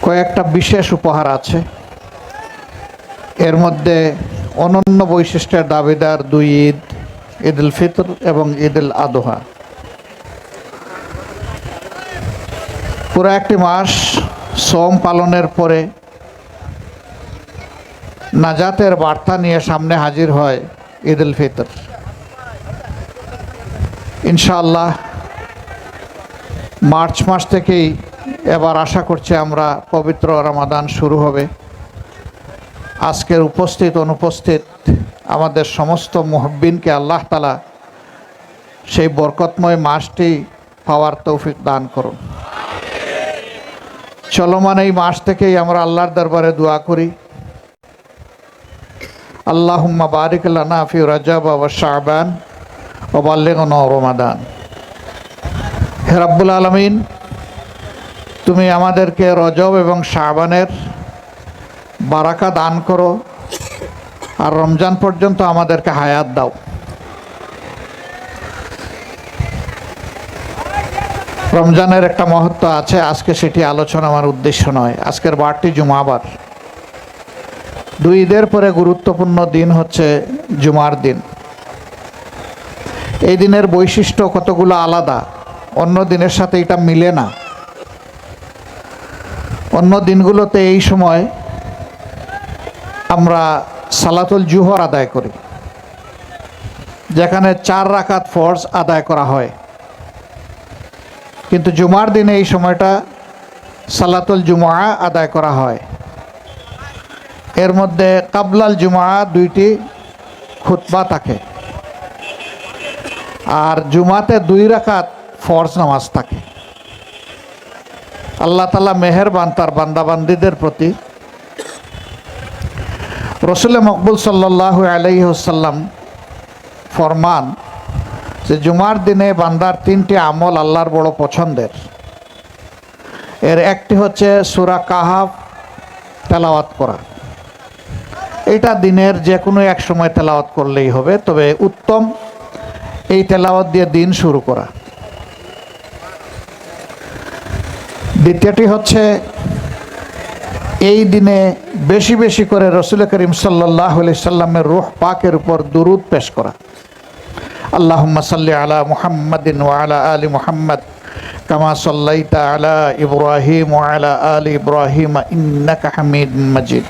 কয়েকটা বিশেষ উপহার আছে। এর মধ্যে অনন্য বৈশিষ্ট্যের দাবিদার দুই ঈদ, ঈদ উল ফিতর এবং ঈদ উল আদহা। পুরো একটি মাস সোম পালনের পরে নাজাতের বার্তা নিয়ে সামনে হাজির হয় ঈদ উল ফিতর। ইনশাআল্লাহ মার্চ মাস থেকেই এবার আশা করছি আমরা পবিত্র রমাদান শুরু হবে। আজকের উপস্থিত অনুপস্থিত আমাদের সমস্ত মুহব্বিনকে আল্লাহ তাআলা সেই বরকতময় মাসটি পাওয়ার তৌফিক দান করুন। চলমান এই মাস থেকেই আমরা আল্লাহর দরবারে দোয়া করি, আল্লাহুম্মা বারিক লানা ফি রজব ওয়া শাবান ওয়া বাল্লিগনা রমাদান। হে রাব্বুল আলামিন, তুমি আমাদেরকে রজব এবং শাবানের বারাকা দান করো আর রমজান পর্যন্ত আমাদেরকে হায়াত দাও। রমজানের একটা মহত্ব আছে, আজকে সেটি আলোচনা আমার উদ্দেশ্য নয়। আজকের বারটি জুমাবার। দুই ঈদের পরে গুরুত্বপূর্ণ দিন হচ্ছে জুমার দিন। এই দিনের বৈশিষ্ট্য কতগুলো আলাদা, অন্য দিনের সাথে এটা মিলে না। অন্য দিনগুলোতে এই সময় আমরা সালাতুল জুহর আদায় করি, যেখানে 4 রাকাত ফরজ আদায় করা হয়, কিন্তু জুমার দিনে এই সময়টা সালাতুল জুমআ আদায় করা হয়। এর মধ্যে কাবলাল জুমআ 2টি খুতবা থাকে, আর জুমাতে 2 রাকাত ফরজ নামাজ থাকে। আল্লাহ তাআলা মেহেরবান তার বান্দাবান্দীদের প্রতি। রসুল মকবুল সাল্লাল্লাহু আলাইহি ওয়াসাল্লাম ফরমান যে জুমার দিনে বান্দার 3টি আমল আল্লাহর বড় পছন্দের। এর একটি হচ্ছে সূরা কাহাফ তেলাওয়াত করা। এটা দিনের যে কোনো এক সময় তেলাওয়াত করলেই হবে, তবে উত্তম এই তেলাওয়াত দিয়ে দিন শুরু করা। দ্বিতীয়টি হচ্ছে এই দিনে বেশি বেশি করে রসুল করিম সাল্লাল্লাহু আলাইহি সাল্লামের রূহ পাকের উপর দুরূদ পেশ করা। আল্লাহুম্মা সাল্লি আলা মুহাম্মাদিন ওয়া আলা আলি মুহাম্মাদ কামা সাল্লাইতা আলা ইব্রাহিম ওয়া আলা আলি ইব্রাহিম ইন্নাকা হামিদুম মাজিদ।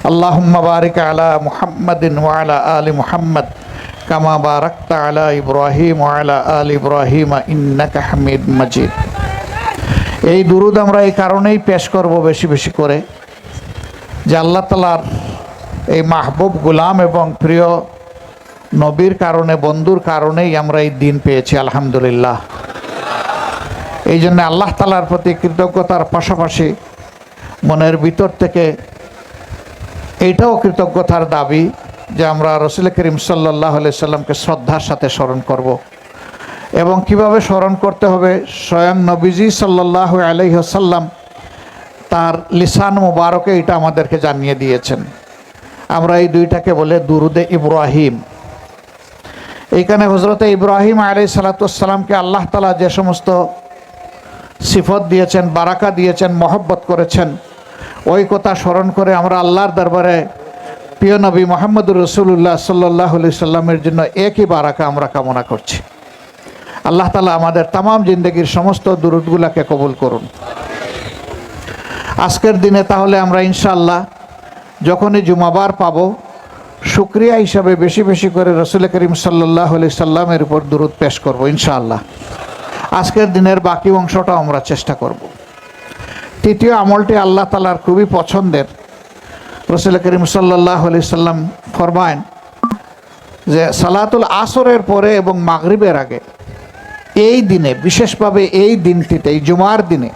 আল্লাহুম্মা বারিক আলা মুহাম্মাদিন ওয়া আলা আলি মুহাম্মাদ কামা বারাকতা আলা ইব্রাহিম ওয়া আলা আলি ইব্রাহিম ইন্নাকা হামিদুম মাজিদ। এই দুরূদ আমরা এই কারণেই পেশ করব বেশি বেশি করে যে আল্লাহ তাআলার এই মাহবুব গোলাম এবং প্রিয় নবীর কারণে, বন্ধুর কারণেই আমরা এই দিন পেয়েছি, আলহামদুলিল্লাহ। এই জন্য আল্লাহ তাআলার প্রতি কৃতজ্ঞতার পাশাপাশি মনের ভিতর থেকে এইটাও কৃতজ্ঞতার দাবি যে আমরা রসুল করিম সাল্লাল্লাহু আলাইহি সাল্লামকে শ্রদ্ধার সাথে স্মরণ করব। এবং কিভাবে স্মরণ করতে হবে স্বয়ং নবীজি সাল্লাল্লাহু আলাইহি ওয়াসাল্লাম তার লিসান মুবারকে এটা আমাদেরকে জানিয়ে দিয়েছেন। আমরা এই দুইটাকে বলে দুরুদে ইব্রাহিম। এইখানে হযরতে ইব্রাহিম আলাইহিস সালাতু ওয়াস সালামকে আল্লাহ তাআলা যে সমস্ত সিফত দিয়েছেন, বারাকা দিয়েছেন, মহব্বত করেছেন, ওই কথা স্মরণ করে আমরা আল্লাহর দরবারে প্রিয় নবী মুহাম্মদুর রাসূলুল্লাহ সাল্লাল্লাহু আলাইহি সাল্লামের জন্য একই বারাকা আমরা কামনা করছি। আল্লাহ তাআলা আমাদের তামাম জিন্দেগির সমস্ত দুরুদগুলোকে কবুল করুন। আজকের দিনে তাহলে আমরা ইনশাআল্লাহ যখনই জুমাবার পাব, শুকরিয়া হিসাবে বেশি বেশি করে রসুল করিম সাল্লাল্লাহু আলাইহি সাল্লামের উপর দুরুদ পেশ করব ইনশাআল্লাহ। আজকের দিনের বাকি অংশটাও আমরা চেষ্টা করব। তৃতীয় আমলটি আল্লাহ তাআলার খুবই পছন্দের। রসুল করিম সাল্লাল্লাহু আলাইহি সাল্লাম ফরমায়েন যে সালাতুল আসরের পরে এবং মাগরিবের আগে এই দিনে, বিশেষভাবে এই দিনটিতে, এই জুমার দিনে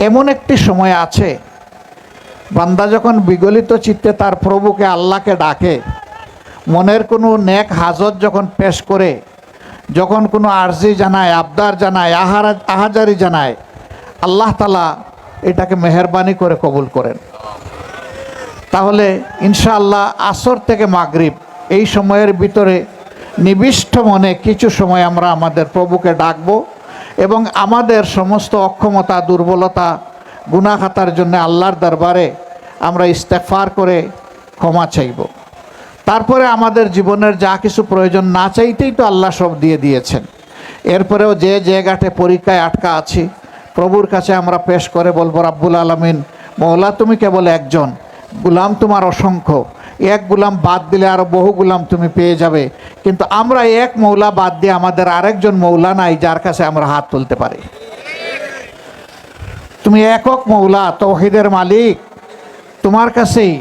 এমন একটি সময় আছে বান্দা যখন বিগলিত চিত্তে তার প্রভুকে, আল্লাহকে ডাকে, মনের কোনো নেক হাজত যখন পেশ করে, যখন কোনো আরজি জানায়, আবদার জানায়, আহাজারি জানায়, আল্লাহ তাআলা এটাকে মেহেরবানি করে কবুল করেন। তাহলে ইনশাআল্লাহ আসর থেকে মাগরিব এই সময়ের ভিতরে নিবিষ্ট মনে কিছু সময় আমরা আমাদের প্রভুকে ডাকব এবং আমাদের সমস্ত অক্ষমতা, দুর্বলতা, গুনাহ খাতার জন্য আল্লাহর দরবারে আমরা ইস্তেগফার করে ক্ষমা চাইব। তারপরে আমাদের জীবনের যা কিছু প্রয়োজন না চাইতেই তো আল্লাহ সব দিয়ে দিয়েছেন। এরপরেও যে জায়গাতে পরীক্ষায় আটকা আছি, প্রভুর কাছে আমরা পেশ করে বলবো, রাব্বুল আলামিন, মওলা তুমি কেবল একজন, গুলাম তোমার অসংখ্য। এক গুলাম বাদ দিলে আরও বহু গুলাম তুমি পেয়ে যাবে, কিন্তু আমরা এক মৌলা বাদ দিয়ে আমাদের আরেকজন মৌলা নাই যার কাছে আমরা হাত তুলতে পারি। তুমি একক মৌলা, তৌহিদের মালিক, তোমার কাছেই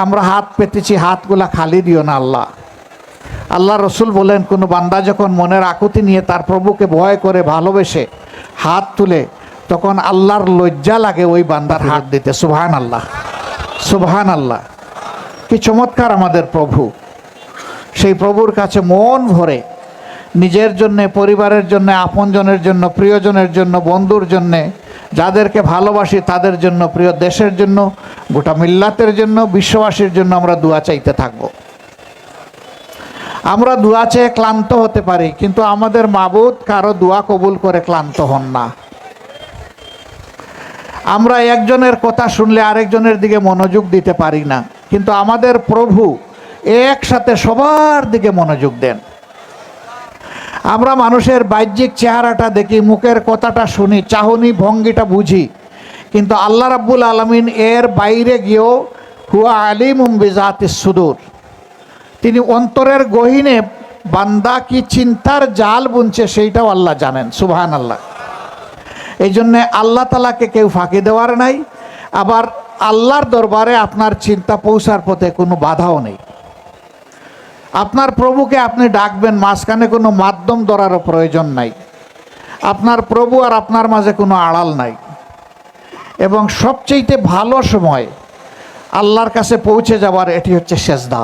আমরা হাত পেতেছি, হাতগুলা খালি দিও না আল্লাহ। আল্লাহ রসুল বলেন, কোনো বান্দা যখন মনের আকুতি নিয়ে তার প্রভুকে ভয় করে ভালোবেসে হাত তুলে, তখন আল্লাহর লজ্জা লাগে ওই বান্দার হাত দিতে। সুবহান আল্লাহ, সুবহান আল্লাহ। কি চমৎকার আমাদের প্রভু! সেই প্রভুর কাছে মন ভরে নিজের জন্যে, পরিবারের জন্য, আপনজনের জন্য, প্রিয়জনের জন্য, বন্ধুর জন্যে, যাদেরকে ভালোবাসি তাদের জন্য, প্রিয় দেশের জন্য, গোটা মিল্লাতের জন্য, বিশ্ববাসীর জন্য আমরা দোয়া চাইতে থাকব। আমরা দোয়া চেয়ে ক্লান্ত হতে পারি, কিন্তু আমাদের মাবুদ কারো দোয়া কবুল করে ক্লান্ত হন না। আমরা একজনের কথা শুনলে আরেকজনের দিকে মনোযোগ দিতে পারি না, কিন্তু আমাদের প্রভু একসাথে সবার দিকে মনোযোগ দেন। আমরা মানুষের বাহ্যিক চেহারাটা দেখি, মুখের কথাটা শুনি, চাহনি ভঙ্গিটা বুঝি, কিন্তু আল্লাহ রাব্বুল আলামিন এর বাইরে গিয়েও হুয়া আলিমুম বিজাতিস সুদূর, তিনি অন্তরের গহীনে বান্দা কি চিন্তার জাল বুনছে সেইটাও আল্লাহ জানেন। সুবহান আল্লাহ। এই জন্যে আল্লাহ তালাকে কেউ ফাঁকি দেওয়ার নাই, আবার আল্লাহর দরবারে আপনার চিন্তা পৌঁছার পথে কোনো বাধাও নেই। আপনার প্রভুকে আপনি ডাকবেন, মাঝখানে কোনো মাধ্যম ধরারও প্রয়োজন নাই। আপনার প্রভু আর আপনার মাঝে কোনো আড়াল নাই। এবং সবচেয়ে ভালো সময় আল্লাহর কাছে পৌঁছে যাওয়ার এটি হচ্ছে সেজদা।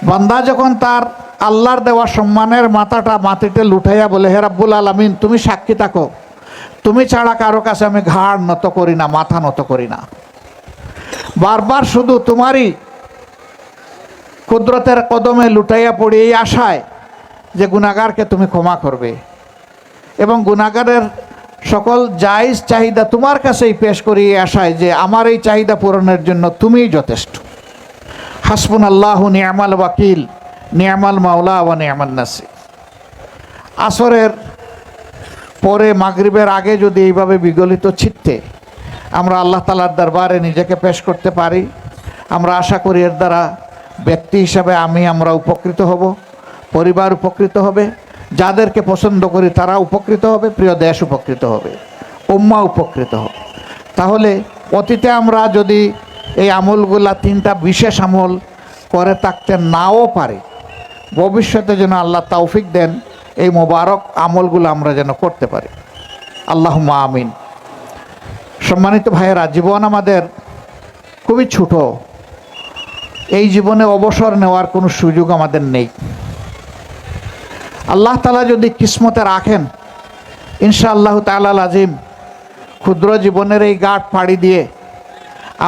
বান্দা যখন তার আল্লাহর দেওয়া সম্মানের মাথাটা মাটিতে লুঠাইয়া বলে, হে রাব্বুল আলামিন, তুমি সাক্ষী থাকো, তুমি ছাড়া কারো কাছে আমি ঘাড় নত করি না, মাথা নত করি না। বারবার শুধু তোমারই কুদরতের কদমে লুটাইয়া পড়ি এই আশায় যে গুনাহগারকে তুমি ক্ষমা করবে, এবং গুনাহগারের সকল জায়েজ চাহিদা তোমার কাছেই পেশ করি এই আশায় যে আমার এই চাহিদা পূরণের জন্য তুমিই যথেষ্ট। হাসবুনাল্লাহু নি'মাল ওয়াকিল, নি'মাল মাওলা ওয়া নি'মান নাসির। আসরের পরে মাগরিবের আগে যদি এইভাবে বিগলিত চিত্তে আমরা আল্লাহ তাআলার দরবারে নিজেকে পেশ করতে পারি, আমরা আশা করি এর দ্বারা ব্যক্তি হিসাবে আমরা উপকৃত হব, পরিবার উপকৃত হবে, যাদেরকে পছন্দ করি তারা উপকৃত হবে, প্রিয় দেশ উপকৃত হবে, উম্মাহ উপকৃত হবে। তাহলে অতীতে আমরা যদি এই আমলগুলা, তিনটা বিশেষ আমল করে থাকতে নাও পারি, ভবিষ্যতে যেন আল্লাহ তৌফিক দেন এই মোবারক আমলগুলো আমরা যেন করতে পারি। আল্লাহুম্মা আমিন। সম্মানিত ভাইয়েরা, জীবন আমাদের খুবই ছোট। এই জীবনে অবসর নেওয়ার কোনো সুযোগ আমাদের নেই। আল্লাহ তাআলা যদি কিসমতে রাখেন, ইনশাআল্লাহ তাআলা আজিম, ক্ষুদ্র জীবনের এই ঘাট পাড়ি দিয়ে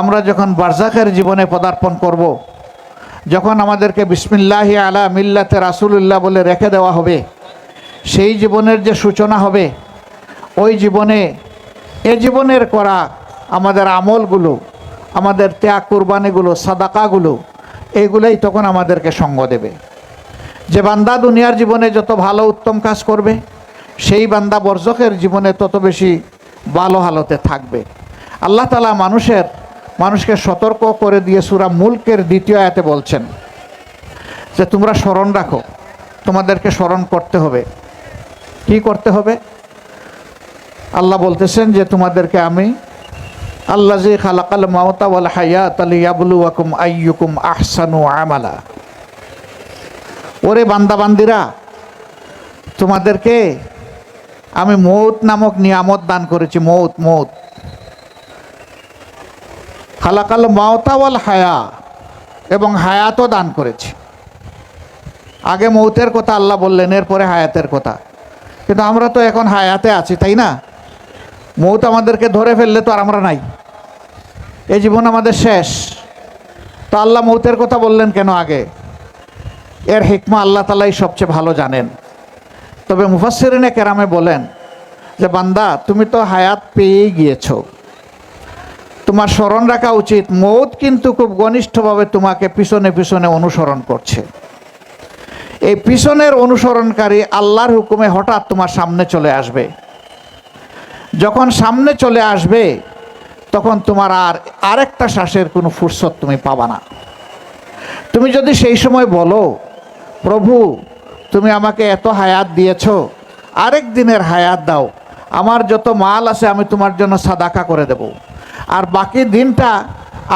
আমরা যখন বারজাখের জীবনে পদার্পণ করব, যখন আমাদেরকে বিসমিল্লাহি আলা মিল্লাতে রাসূলুল্লাহ বলে রেখে দেওয়া হবে, সেই জীবনের যে সূচনা হবে, ওই জীবনে এ জীবনের করা আমাদের আমলগুলো, আমাদের ত্যাগ কুরবানিগুলো, সাদাকাগুলো, এইগুলোই তখন আমাদেরকে সঙ্গ দেবে। যে বান্দা দুনিয়ার জীবনে যত ভালো উত্তম কাজ করবে, সেই বান্দা বরজখের জীবনে তত বেশি ভালো হালতে থাকবে। আল্লাহ তাআলা মানুষকে সতর্ক করে দিয়ে সূরা মুলকের 2য় আয়াতে বলছেন যে তোমরা স্মরণ রাখো, তোমাদেরকে স্মরণ করতে হবে। কি করতে হবে? আল্লাহ বলতেছেন যে তোমাদেরকে আমি আল্লাযী খালাকাল মাউতা ওয়াল হায়াতা লিয়াবলুয়াকুম আইয়ুকুম আহসানু আমালা। ওরে বান্দাবান্দিরা, তোমাদেরকে আমি মৌত নামক নিয়ামত দান করেছি। মৌত খালাকাল মাউতা ওয়াল হায়া, এবং হায়াতও দান করেছি। আগে মৌতের কথা আল্লাহ বললেন, এরপরে হায়াতের কথা। কিন্তু আমরা তো এখন হায়াতে আছি, তাই না? মৌত আমাদেরকে ধরে ফেললে তো আর আমরা নাই, এই জীবন আমাদের শেষ। তো আল্লাহ মৌতের কথা বললেন কেন আগে? এর হিকমা আল্লাহ তাআলাই সবচেয়ে ভালো জানেন। তবে মুফাসসিরিনে কেরামে বলেন, যে বান্দা তুমি তো হায়াত পেয়েই গিয়েছো, তোমার স্মরণ রাখা উচিত মৌত কিন্তু খুব ঘনিষ্ঠভাবে তোমাকে পিছনে পিছনে অনুসরণ করছে। এই পিছনের অনুসরণকারী আল্লাহর হুকুমে হঠাৎ তোমার সামনে চলে আসবে। যখন সামনে চলে আসবে তখন তোমার আরেকটা শ্বাসের কোনো ফুরসত তুমি পাবা না। তুমি যদি সেই সময় বলো, প্রভু তুমি আমাকে এত হায়াত দিয়েছ, আরেক দিনের হায়াত দাও, আমার যত মাল আছে আমি তোমার জন্য সাদাকা করে দেব, আর বাকি দিনটা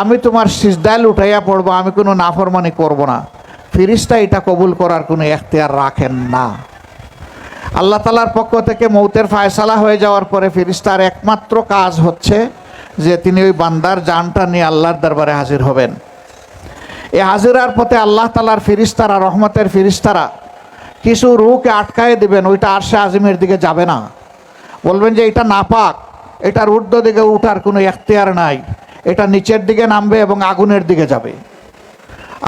আমি তোমার সিজদায় লুটাইয়া পড়বো, আমি কোনো নাফরমানি করব না, ফিরিস্তা এটা কবুল করার কোনো এখতিয়ার রাখেন না। আল্লাহ তাআলার পক্ষ থেকে মৌতের ফায়সালা হয়ে যাওয়ার পরে ফিরিস্তার একমাত্র কাজ হচ্ছে যে তিনি ওই বান্দার জানটা নিয়ে আল্লাহর দরবারে হাজির হবেন। এই হাজিরার পথে আল্লাহ তাআলার ফিরিস্তারা, রহমতের ফিরিস্তারা কিছু রূহকে আটকায় দিবেন, ওইটা আরশে আজিমের দিকে যাবে না। বলবেন যে এটা নাপাক, এটার ঊর্ধ্ব দিকে উঠার কোনো এখতিয়ার নাই, এটা নিচের দিকে নামবে এবং আগুনের দিকে যাবে।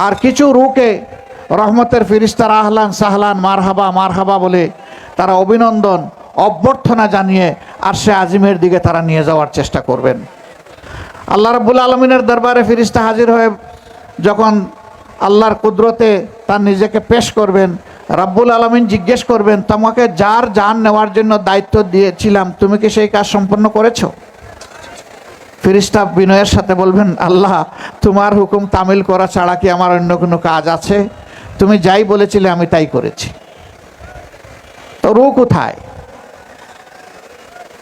আর কিছু রূহকে রহমতের ফিরিস্তারা আহলান সাহলান মারহাবা মারহাবা বলে তারা অভিনন্দন অভ্যর্থনা জানিয়ে আরশে আজিমের দিকে তারা নিয়ে যাওয়ার চেষ্টা করবেন। আল্লাহ রাব্বুল আলামিনের দরবারে ফিরিস্তা হাজির হয়ে যখন আল্লাহর কুদরতে তার নিজেকে পেশ করবেন, রাব্বুল আলামিন জিজ্ঞেস করবেন, তোমাকে যার জান নেওয়ার জন্য দায়িত্ব দিয়েছিলাম তুমি কি সেই কাজ সম্পন্ন করেছ? ফিরিস্তা বিনয়ের সাথে বলবেন, আল্লাহ তোমার হুকুম তামিল করা ছাড়া কি আমার অন্য কোনো কাজ আছে? তুমি যাই বলেছিলে আমি তাই করেছি। তো রূহ কোথায়?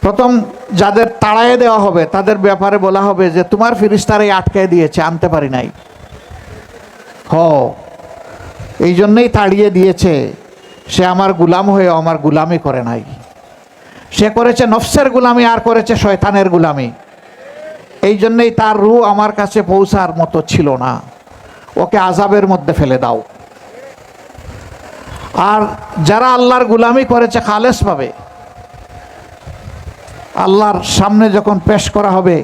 প্রথম যাদের তাড়াইয়ে দেওয়া হবে তাদের ব্যাপারে বলা হবে যে তোমার ফিরিস্তারাই আটকায় দিয়েছে, আনতে পারি নাই। এই জন্যই তাড়িয়ে দিয়েছে, সে আমার গুলাম হয়ে আমার গুলামি করে নাই, সে করেছে নফসের গুলামি আর করেছে শয়তানের গুলামি। এই জন্যই তার রূহ আমার কাছে পৌঁছার মতো ছিল না, ওকে আযাবের মধ্যে ফেলে দাও। আর যারা আল্লাহর গুলামি করেছে খালেসভাবে, আল্লাহর সামনে যখন পেশ করা হবে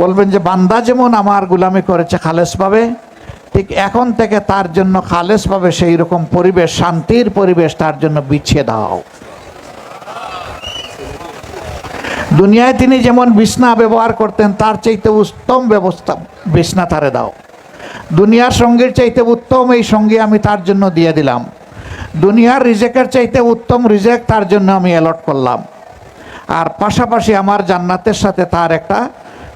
বলবেন যে বান্দা যেমন আমার গুলামি করেছে খালেসভাবে, ঠিক এখন থেকে তার জন্য খালেসভাবে সেই রকম পরিবেশ, শান্তির পরিবেশ তার জন্য বিছিয়ে দাও। দুনিয়ায় তিনি যেমন বিছনা ব্যবহার করতেন তার চাইতে উত্তম ব্যবস্থা বিছনা তারে দাও। দুনিয়ার সঙ্গীর চাইতে উত্তম এই সঙ্গী আমি তার জন্য দিয়ে দিলাম। দুনিয়ার রিজেকের চাইতে উত্তম রিজেক তার জন্য আমি অ্যালট করলাম। আর পাশাপাশি আমার জান্নাতের সাথে তার একটা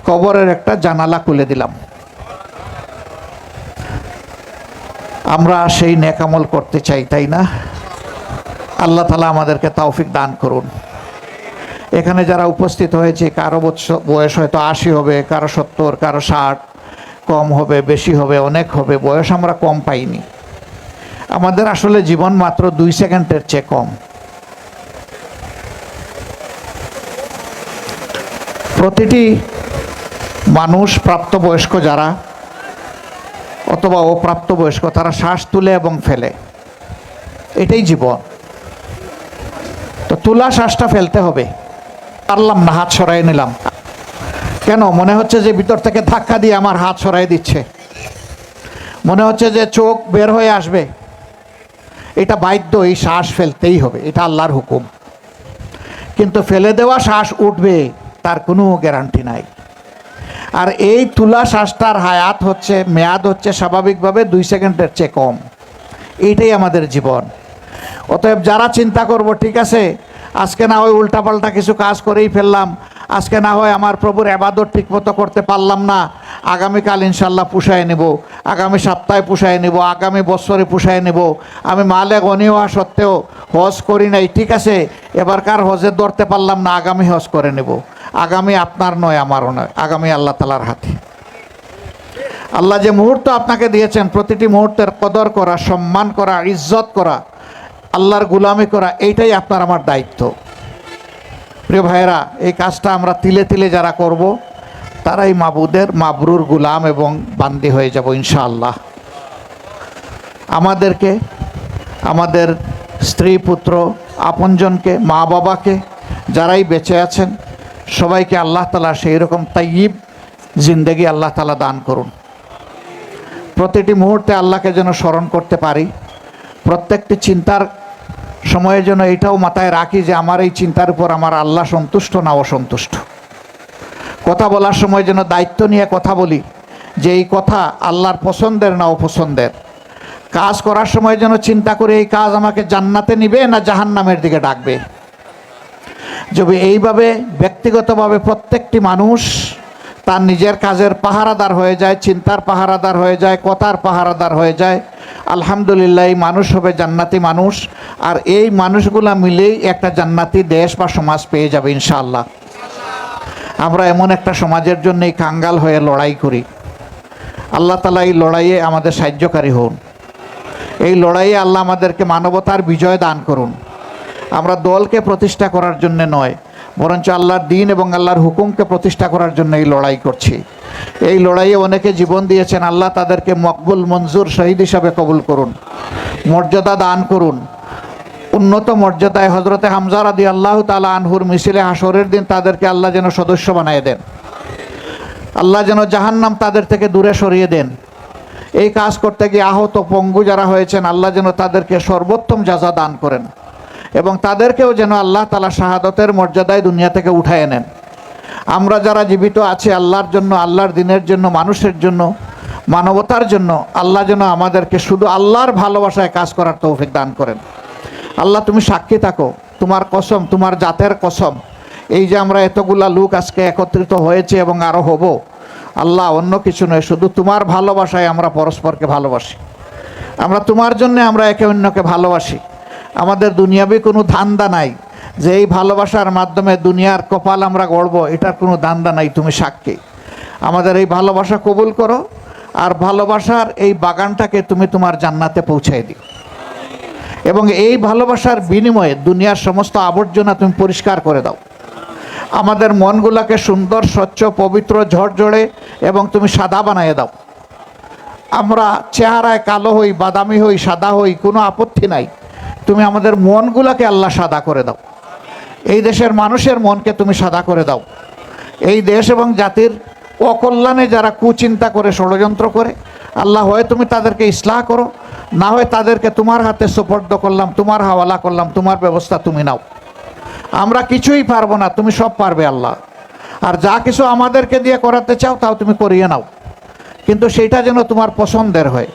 কবরের একটা জানালা খুলে দিলাম। আমরা সেই নেক আমল করতে চাই, তাই না? আল্লাহ তাআলা আমাদেরকে তৌফিক দান করুন। এখানে যারা উপস্থিত হয়েছে কারো বয়স হয়তো 80 হবে, কারো 70, কারো 60, কম হবে বেশি হবে অনেক হবে, বয়স আমরা কম পাইনি। আমাদের আসলে জীবন মাত্র 2 সেকেন্ডের চেয়ে কম। প্রতিটি মানুষ, প্রাপ্তবয়স্ক যারা অথবা অপ্রাপ্তবয়স্ক, তারা শ্বাস তুলে এবং ফেলে, এটাই জীবন। তো তোলা শ্বাসটা ফেলতে হবে। পারলাম না, হাত সরাই নিলাম। কেন? মনে হচ্ছে যে ভিতর থেকে ধাক্কা দিয়ে আমার হাত সরাই দিচ্ছে, মনে হচ্ছে যে চোখ বের হয়ে আসবে। এটা বাধ্য, এই শ্বাস ফেলতেই হবে, এটা আল্লাহর হুকুম। কিন্তু ফেলে দেওয়া শ্বাস উঠবে তার কোনো গ্যারান্টি নাই। আর এই তুলা শ্বাসটার হায়াত হচ্ছে, মেয়াদ হচ্ছে স্বাভাবিকভাবে 2 সেকেন্ডের চেয়ে কম। এইটাই আমাদের জীবন। অতএব যারা চিন্তা করব, ঠিক আছে আজকে না হয় উল্টাপাল্টা কিছু কাজ করেই ফেললাম, আজকে না হয় আমার প্রভুর ইবাদত ঠিকমতো করতে পারলাম না, আগামীকাল ইনশাল্লাহ পুষায় নেব, আগামী সপ্তাহে পুষায় নেব, আগামী বছরে পুষায় নেব, আমি মালে গনি হওয়া সত্ত্বেও হজ করি নাই, ঠিক আছে এবারকার হজে ধরতে পারলাম না, আগামী হজ করে নেব। আগামী আপনার নয়, আমারও নয়, আগামী আল্লাহ তাআলার হাতে। আল্লাহ যে মুহূর্ত আপনাকে দিয়েছেন, প্রতিটি মুহূর্তের কদর করা, সম্মান করা, ইজ্জত করা, আল্লাহর গুলামি করা, এইটাই আপনার আমার দায়িত্ব। প্রিয় ভাইয়েরা, এই কাজটা আমরা তিলে তিলে যারা করব তারাই মাবুদের মাবরুর গুলাম এবং বান্দি হয়ে যাব ইনশাআল্লাহ। আমাদেরকে, আমাদের স্ত্রী পুত্র আপনজনকে, মা বাবাকে, যারাই বেঁচে আছেন সবাইকে আল্লাহ তাআলা সেই রকম তাইয়িব জিন্দেগি আল্লাহ তাআলা দান করুন। প্রতিটি মুহূর্তে আল্লাহকে যেন স্মরণ করতে পারি, প্রত্যেকটি চিন্তার সময়ের জন্য এটাও মাথায় রাখি যে আমার এই চিন্তার উপর আমার আল্লাহ সন্তুষ্ট না অসন্তুষ্ট। কথা বলার সময় যেন দায়িত্ব নিয়ে কথা বলি যে এই কথা আল্লাহর পছন্দের না অপছন্দের। কাজ করার সময় যেন চিন্তা করে এই কাজ আমাকে জান্নাতে নিবে না জাহান্নামের দিকে ডাকবে। যদি এইভাবে ব্যক্তিগতভাবে প্রত্যেকটি মানুষ তার নিজের কাজের পাহারাদার হয়ে যায়, চিন্তার পাহারাদার হয়ে যায়, কথার পাহারাদার হয়ে যায়, আলহামদুলিল্লাহ এই মানুষ হবে জান্নাতি মানুষ। আর এই মানুষগুলা মিলেই একটা জান্নাতি দেশ বা সমাজ পেয়ে যাবে ইনশাআল্লাহ। আমরা এমন একটা সমাজের জন্য এই কাঙ্গাল হয়ে লড়াই করি। আল্লাহ তাআলা এই লড়াইয়ে আমাদের সাহায্যকারী হন। এই লড়াইয়ে আল্লাহ আমাদেরকে মানবতার বিজয় দান করুন। আমরা দলকে প্রতিষ্ঠা করার জন্য নয়, বরঞ্চ আল্লাহর দ্বীন এবং আল্লাহর হুকুমকে প্রতিষ্ঠা করার জন্য এই লড়াই করছি। এই লড়াইয়ে অনেকে জীবন দিয়েছেন, আল্লাহ তাদেরকে মকবুল মঞ্জুর শহীদ হিসাবে কবুল করুন, মর্যাদা দান করুন। উন্নত মর্যাদায় হজরতে হামজা রাদিয়াল্লাহু তাআলা আনহুর মিছিলে হাসরের দিন তাদেরকে আল্লাহ যেন সদস্য বানিয়ে দেন। আল্লাহ যেন জাহান্নাম তাদের থেকে দূরে সরিয়ে দেন। এই কাজ করতে গিয়ে আহত পঙ্গু যারা হয়েছেন আল্লাহ যেন তাদেরকে সর্বোত্তম জাযা দান করেন এবং তাদেরকেও যেন আল্লাহ তাআলা শাহাদতের মর্যাদায় দুনিয়া থেকে উঠায় নেন। আমরা যারা জীবিত আছি আল্লাহর জন্য, আল্লাহর দ্বীনের জন্য, মানুষের জন্য, মানবতার জন্য আল্লাহ যেন আমাদেরকে শুধু আল্লাহর ভালোবাসায় কাজ করার তৌফিক দান করেন। আল্লাহ তুমি সাক্ষী থাকো, তোমার কসম, তোমার জাতের কসম, এই যে আমরা এতগুলা লোক আজকে একত্রিত হয়েছে এবং আরও হব, আল্লাহ অন্য কিছু নয়, শুধু তোমার ভালোবাসায় আমরা পরস্পরকে ভালোবাসি। আমরা তোমার জন্য আমরা একে অন্যকে ভালোবাসি। আমাদের দুনিয়াবি কোনো ধান্দা নাই যে এই ভালোবাসার মাধ্যমে দুনিয়ার কপাল আমরা গড়ব, এটার কোনো ধান্দা নাই। তুমি সাক্ষী। আমাদের এই ভালোবাসা কবুল করো আর ভালোবাসার এই বাগানটাকে তুমি তোমার জান্নাতে পৌঁছায় দিও এবং এই ভালোবাসার বিনিময়ে দুনিয়ার সমস্ত আবর্জনা তুমি পরিষ্কার করে দাও। আমাদের মনগুলোকে সুন্দর, স্বচ্ছ, পবিত্র, ঝরঝরে এবং তুমি সাদা বানিয়ে দাও। আমরা চেহারায় কালো হই, বাদামি হই, সাদা হই, কোনো আপত্তি নাই। তুমি আমাদের মনগুলোকে আল্লাহ সাদা করে দাও। এই দেশের মানুষের মনকে তুমি সাদা করে দাও। এই দেশ এবং জাতির অকল্যাণে যারা কুচিন্তা করে, ষড়যন্ত্র করে, আল্লাহ হয় তুমি তাদেরকে ইসলাহ করো, না হয় তাদেরকে তোমার হাতে সুপর্দ করলাম, তোমার হাওয়ালা করলাম, তোমার ব্যবস্থা তুমি নাও। আমরা কিছুই পারবো না, তুমি সব পারবে আল্লাহ। আর যা কিছু আমাদেরকে দিয়ে করাতে চাও তাও তুমি করিয়ে নাও, কিন্তু সেইটা যেন তোমার পছন্দের হয়।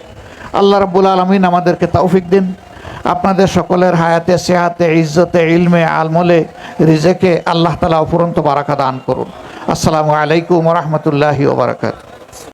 আল্লাহ রাব্বুল আলামিন আমাদেরকে তৌফিক দিন। আপনাদের সকলের হায়াতে, সেহাতে, ইজ্জতে, ইলমে, আলমলে, রিজেকে আল্লাহ তাআলা অফুরন্ত বারাকা দান করুন। আসসালামু আলাইকুম ওয়া রাহমাতুল্লাহি ওয়া বারাকাতুহু।